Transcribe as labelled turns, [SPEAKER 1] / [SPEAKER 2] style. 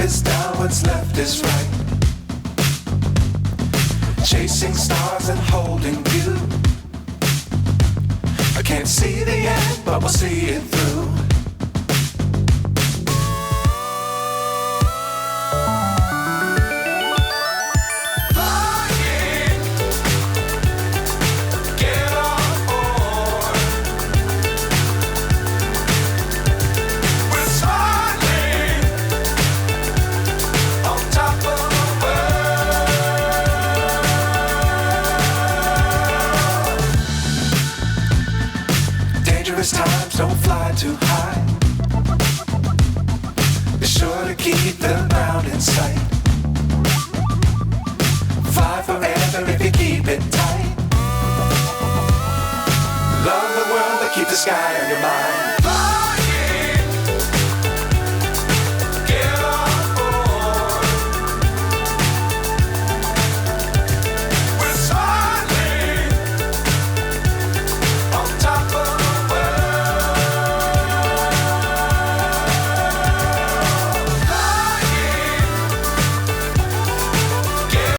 [SPEAKER 1] is down, what's left is right. Chasing stars and holding you. I can't see the end, but we'll see it through. Times don't fly too high. Be sure to keep the ground in sight. Fly forever if you keep it tight. Love the world, but keep the sky on your mind.